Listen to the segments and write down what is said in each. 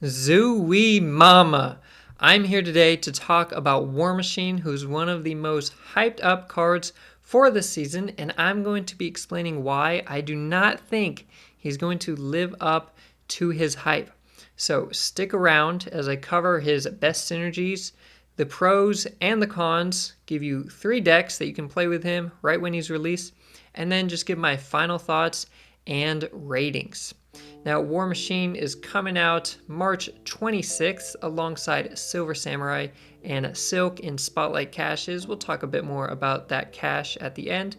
Zooey Mama! I'm here today to talk about War Machine, who's one of the most hyped up cards for this season, and I'm going to be explaining why I do not think he's going to live up to his hype. So stick around as I cover his best synergies, the pros and the cons, give you 3 decks that you can play with him right when he's released, and then just give my final thoughts and ratings. Now, War Machine is coming out March 26th alongside Silver Samurai and Silk in Spotlight Caches. We'll talk a bit more about that cache at the end.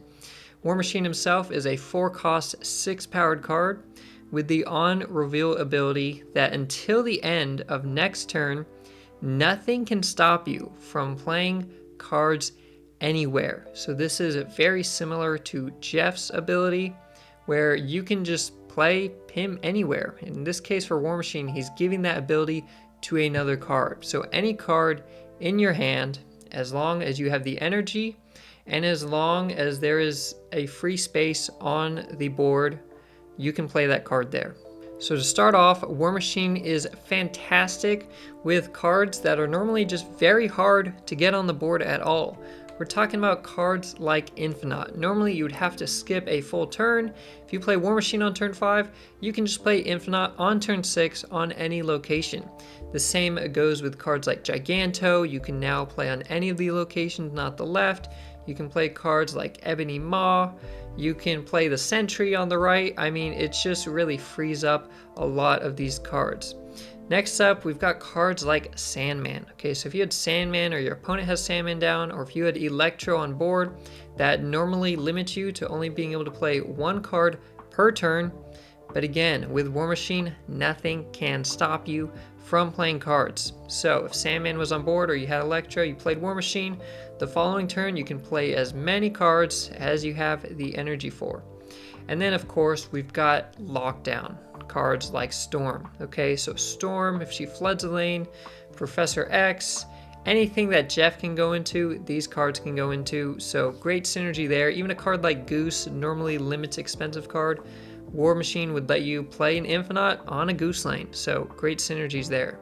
War Machine himself is a 4-cost, 6-powered card with the on-reveal ability that until the end of next turn, nothing can stop you from playing cards anywhere. So this is very similar to Jeff's ability, where you can just play him anywhere. In this case for War Machine, he's giving that ability to another card. So any card in your hand, as long as you have the energy and as long as there is a free space on the board, you can play that card there. So to start off, War Machine is fantastic with cards that are normally just very hard to get on the board at all. We're talking about cards like Infinite. Normally you would have to skip a full turn. If you play War Machine on turn 5, you can just play Infinite on turn 6 on any location. The same goes with cards like Giganto. You can now play on any of the locations, not the left. You can play cards like Ebony Maw. You can play the Sentry on the right. I mean, it just really frees up a lot of these cards. Next up, we've got cards like Sandman. Okay, so if you had Sandman or your opponent has Sandman down, or if you had Electro on board, that normally limits you to only being able to play 1 card per turn. But again, with War Machine, nothing can stop you from playing cards. So if Sandman was on board or you had Electro, you played War Machine, the following turn you can play as many cards as you have the energy for. And then of course, we've got Lockdown. Cards like Storm. Okay, so Storm, if she floods a lane, Professor X, anything that Jeff can go into, these cards can go into. So great synergy there. Even a card like Goose normally limits expensive card. War Machine would let you play an Infinite on a Goose lane. So great synergies there.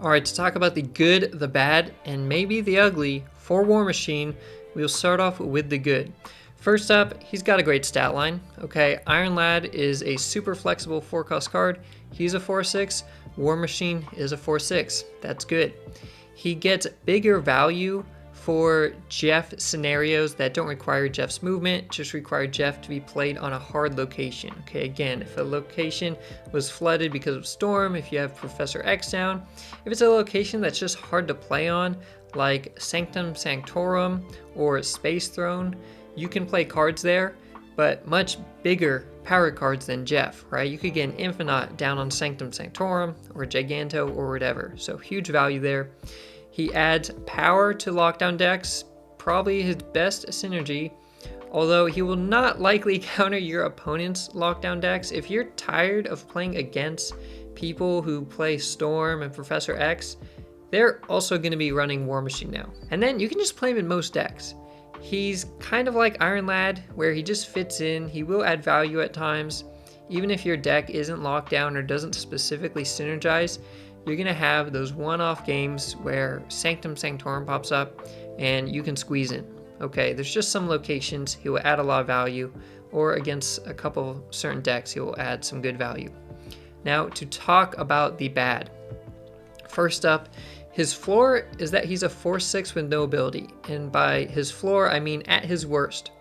Alright, to talk about the good, the bad, and maybe the ugly for War Machine, we'll start off with the good. First up, he's got a great stat line. Okay, Iron Lad is a super flexible 4-cost card. He's a 4/6. War Machine is a 4/6. That's good. He gets bigger value for Jeff scenarios that don't require Jeff's movement, just require Jeff to be played on a hard location. Okay, again, if a location was flooded because of Storm, if you have Professor X down, if it's a location that's just hard to play on, like Sanctum Sanctorum or Space Throne, you can play cards there, but much bigger power cards than Jeff, right? You could get an Infinite down on Sanctum Sanctorum or Giganto or whatever. So huge value there. He adds power to lockdown decks, probably his best synergy, although he will not likely counter your opponent's lockdown decks. If you're tired of playing against people who play Storm and Professor X, they're also going to be running War Machine now. And then you can just play him in most decks. He's kind of like Iron Lad, where he just fits in. He will add value at times. Even if your deck isn't locked down or doesn't specifically synergize, you're going to have those one-off games where Sanctum Sanctorum pops up and you can squeeze in. Okay, there's just some locations he will add a lot of value, or against a couple certain decks he will add some good value. Now, to talk about the bad. First up, his floor is that he's a 4/6 with no ability, and by his floor I mean at his worst.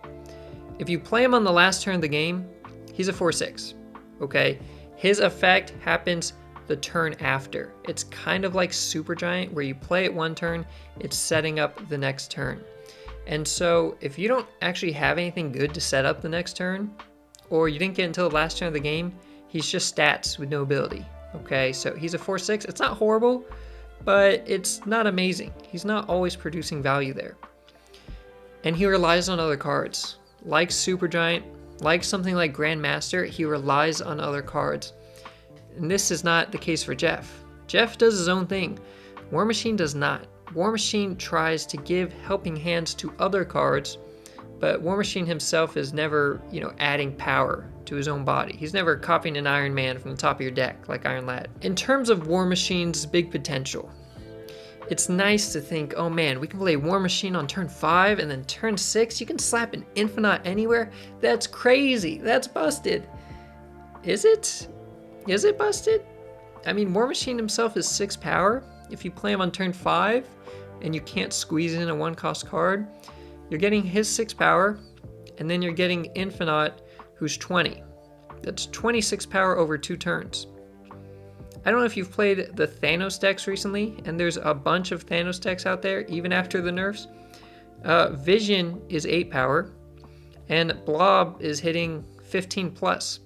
If you play him on the last turn of the game, he's a 4/6, okay? His effect happens the turn after. It's kind of like Supergiant, where you play it one turn, it's setting up the next turn. And so if you don't actually have anything good to set up the next turn, or you didn't get until the last turn of the game, he's just stats with no ability, okay? So he's a 4/6, it's not horrible, but it's not amazing. He's not always producing value there. And he relies on other cards. Like Supergiant, like something like Grandmaster, he relies on other cards. And this is not the case for Jeff. Jeff does his own thing. War Machine does not. War Machine tries to give helping hands to other cards, but War Machine himself is never, adding power to his own body. He's never copying an Iron Man from the top of your deck like Iron Lad. In terms of War Machine's big potential, it's nice to think, oh man, we can play War Machine on turn 5 and then turn 6, you can slap an Infinite anywhere? That's crazy, that's busted. Is it? Is it busted? I mean, War Machine himself is 6 power. If you play him on turn 5 and you can't squeeze in a 1-cost card, you're getting his 6 power, and then you're getting Infinite, who's 20. That's 26 power over 2 turns. I don't know if you've played the Thanos decks recently, and there's a bunch of Thanos decks out there, even after the nerfs. Vision is 8 power, and Blob is hitting 15 plus.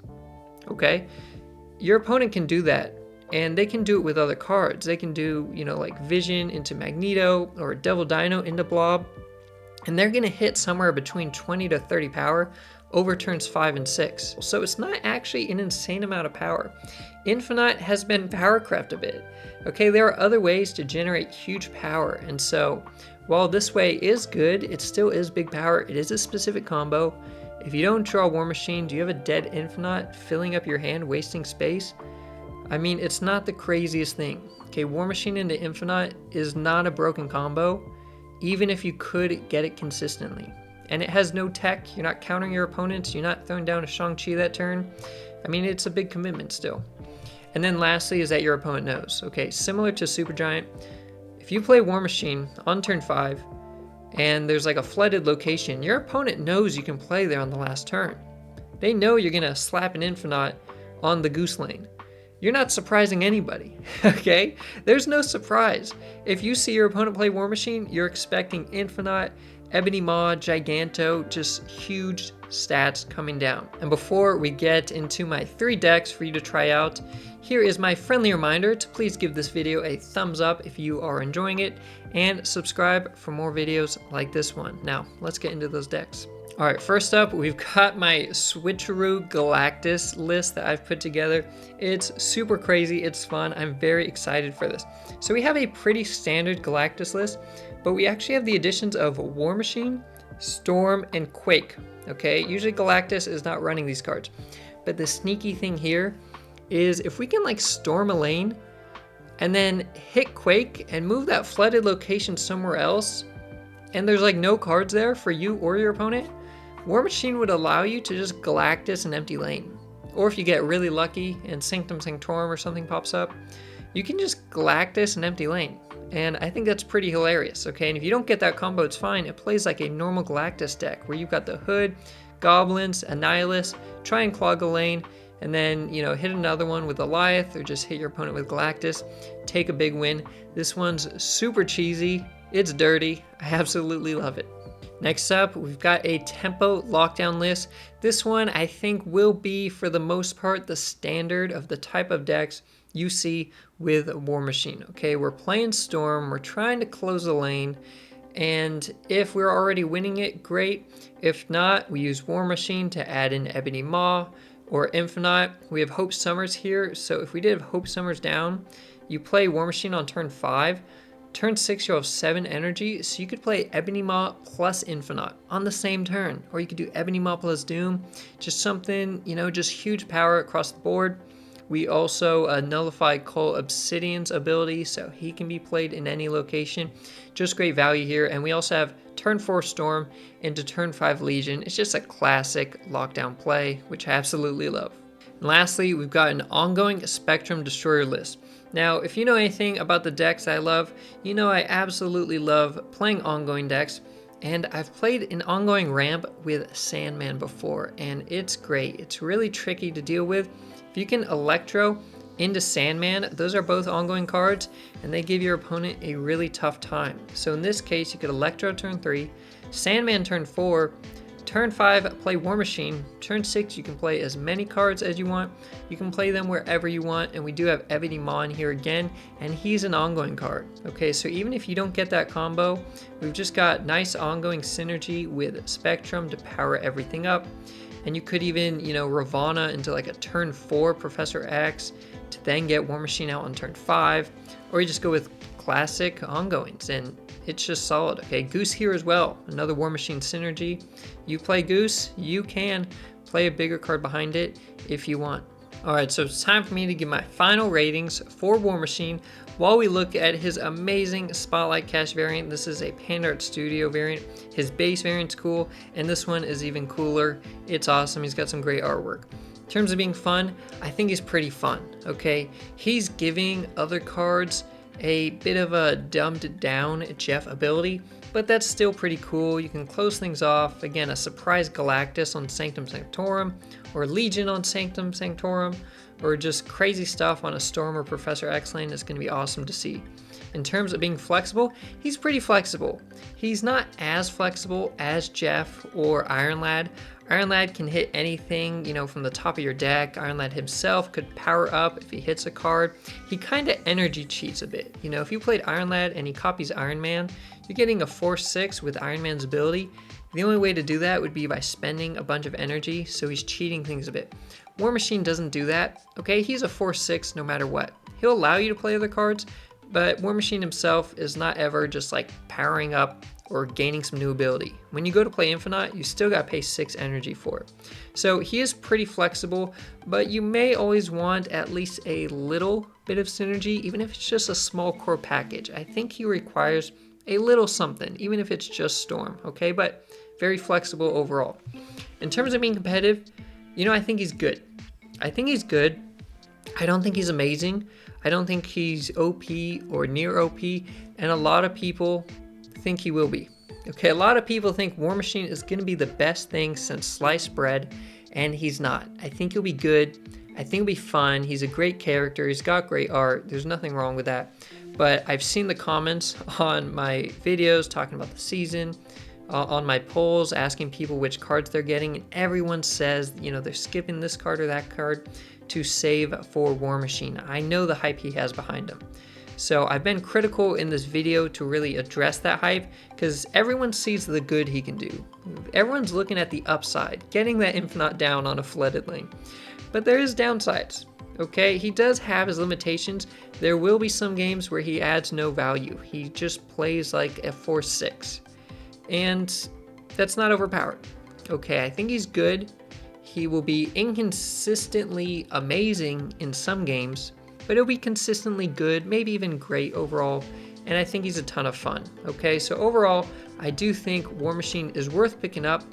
Okay? Your opponent can do that, and they can do it with other cards. They can do, like Vision into Magneto, or Devil Dino into Blob, and they're going to hit somewhere between 20 to 30 power over turns 5 and 6. So it's not actually an insane amount of power. Infinite has been power crept a bit. Okay, there are other ways to generate huge power, and so while this way is good, it still is big power. It is a specific combo. If you don't draw War Machine, do you have a dead Infinite filling up your hand, wasting space? I mean, it's not the craziest thing. Okay, War Machine into Infinite is not a broken combo, even if you could get it consistently. And it has no tech, you're not countering your opponents, you're not throwing down a Shang-Chi that turn. I mean, it's a big commitment still. And then lastly is that your opponent knows. Okay, similar to Supergiant, if you play War Machine on turn 5, and there's like a flooded location, your opponent knows you can play there on the last turn. They know you're gonna slap an Infinite on the goose lane. You're not surprising anybody, okay? There's no surprise. If you see your opponent play War Machine, you're expecting Infinite, Ebony Maw, Giganto, just huge stats coming down. And before we get into my 3 decks for you to try out, here is my friendly reminder to please give this video a thumbs up if you are enjoying it, and subscribe for more videos like this one. Now, let's get into those decks. All right, first up, we've got my Switcheroo Galactus list that I've put together. It's super crazy, it's fun, I'm very excited for this. So we have a pretty standard Galactus list, but we actually have the additions of War Machine, Storm, and Quake, okay? Usually Galactus is not running these cards, but the sneaky thing here is if we can like storm a lane and then hit Quake and move that flooded location somewhere else, and there's like no cards there for you or your opponent, War Machine would allow you to just Galactus an empty lane. Or if you get really lucky and Sanctum Sanctorum or something pops up, you can just Galactus an empty lane. And I think that's pretty hilarious, okay? And if you don't get that combo, it's fine. It plays like a normal Galactus deck where you've got the Hood, Goblins, Annihilus, try and clog a lane, and then, hit another one with Goliath or just hit your opponent with Galactus, take a big win. This one's super cheesy, it's dirty, I absolutely love it. Next up, we've got a tempo lockdown list. This one I think will be, for the most part, the standard of the type of decks you see with War Machine. Okay, we're playing Storm, we're trying to close the lane, and if we're already winning it, great. If not, we use War Machine to add in Ebony Maw or Infinite. We have Hope Summers here, so if we did have Hope Summers down, you play War Machine on turn 5. Turn 6, you'll have 7 energy, so you could play Ebony Maw plus Infinite on the same turn. Or you could do Ebony Maw plus Doom, just something, just huge power across the board. We also nullify Cole Obsidian's ability, so he can be played in any location. Just great value here. And we also have turn 4 Storm into turn 5 Legion. It's just a classic lockdown play, which I absolutely love. And lastly, we've got an ongoing Spectrum Destroyer list. Now, if you know anything about the decks I love, you know I absolutely love playing ongoing decks, and I've played an ongoing ramp with Sandman before, and it's great. It's really tricky to deal with. If you can Electro into Sandman, those are both ongoing cards, and they give your opponent a really tough time. So in this case, you could Electro turn 3, Sandman turn 4, turn 5, play War Machine. Turn 6, you can play as many cards as you want. You can play them wherever you want, and we do have Ebony Maw in here again, and he's an ongoing card. Okay, so even if you don't get that combo, we've just got nice ongoing synergy with Spectrum to power everything up. And you could even, Ravana into like a turn 4 Professor X to then get War Machine out on turn 5, or you just go with classic ongoings, and it's just solid. Okay, Goose here as well, another War Machine synergy. You play Goose, you can play a bigger card behind it if you want. Alright, so it's time for me to give my final ratings for War Machine while we look at his amazing Spotlight Cash variant. This is a Panda Art Studio variant. His base variant's cool, and this one is even cooler. It's awesome. He's got some great artwork. In terms of being fun, I think he's pretty fun, okay? He's giving other cards a bit of a dumbed down Jeff ability, but that's still pretty cool. You can close things off. Again, a surprise Galactus on Sanctum Sanctorum, or Legion on Sanctum Sanctorum, or just crazy stuff on a Storm or Professor X lane is going to be awesome to see. In terms of being flexible, he's pretty flexible. He's not as flexible as Jeff or Iron Lad. Iron Lad can hit anything, from the top of your deck. Iron Lad himself could power up if he hits a card. He kind of energy cheats a bit. If you played Iron Lad and he copies Iron Man, you're getting a 4/6 with Iron Man's ability. The only way to do that would be by spending a bunch of energy, so he's cheating things a bit. War Machine doesn't do that, okay? He's a 4/6 no matter what. He'll allow you to play other cards, but War Machine himself is not ever just like powering up or gaining some new ability. When you go to play Infinite, you still gotta pay 6 energy for it. So he is pretty flexible, but you may always want at least a little bit of synergy, even if it's just a small core package. I think he requires a little something, even if it's just Storm, okay? But very flexible overall. In terms of being competitive, I think he's good. I think he's good. I don't think he's amazing. I don't think he's OP or near OP, and a lot of people think he will be. Okay, a lot of people think War Machine is going to be the best thing since sliced bread, and he's not. I think he'll be good. I think it'll be fun. He's a great character. He's got great art. There's nothing wrong with that. But I've seen the comments on my videos talking about the season, on my polls, asking people which cards they're getting, and everyone says, they're skipping this card or that card to save for War Machine. I know the hype he has behind him. So I've been critical in this video to really address that hype, because everyone sees the good he can do. Everyone's looking at the upside, getting that Infinite down on a flooded lane. But there is downsides, okay? He does have his limitations. There will be some games where he adds no value. He just plays like a 4/6. And that's not overpowered. Okay, I think he's good. He will be inconsistently amazing in some games, but he'll be consistently good, maybe even great overall, and I think he's a ton of fun. Okay, so overall, I do think War Machine is worth picking up.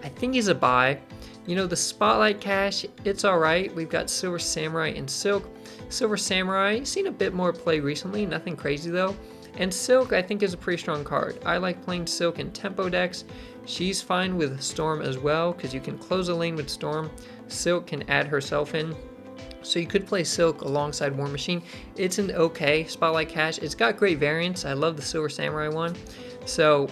I think he's a buy. The Spotlight Cash, it's alright. We've got Silver Samurai and Silk. Silver Samurai, seen a bit more play recently, nothing crazy though. And Silk, I think, is a pretty strong card. I like playing Silk in tempo decks. She's fine with Storm as well, because you can close a lane with Storm. Silk can add herself in. So you could play Silk alongside War Machine. It's an okay Spotlight Cash. It's got great variants. I love the Silver Samurai one. So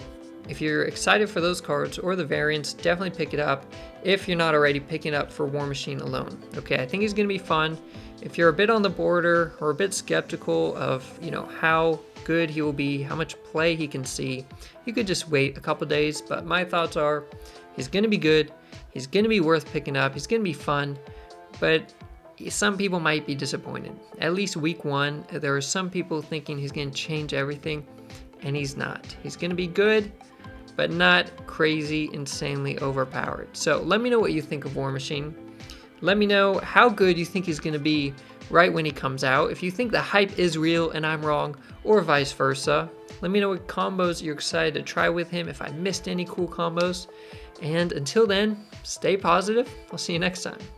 if you're excited for those cards or the variants, definitely pick it up if you're not already picking up for War Machine alone. Okay, I think he's going to be fun. If you're a bit on the border or a bit skeptical of, how good he will be, how much play he can see, you could just wait a couple days. But my thoughts are he's going to be good. He's going to be worth picking up. He's going to be fun. But some people might be disappointed. At least week 1, there are some people thinking he's going to change everything, and he's not. He's going to be good, but not crazy, insanely overpowered. So let me know what you think of War Machine. Let me know how good you think he's going to be right when he comes out. If you think the hype is real and I'm wrong, or vice versa. Let me know what combos you're excited to try with him, if I missed any cool combos. And until then, stay positive. I'll see you next time.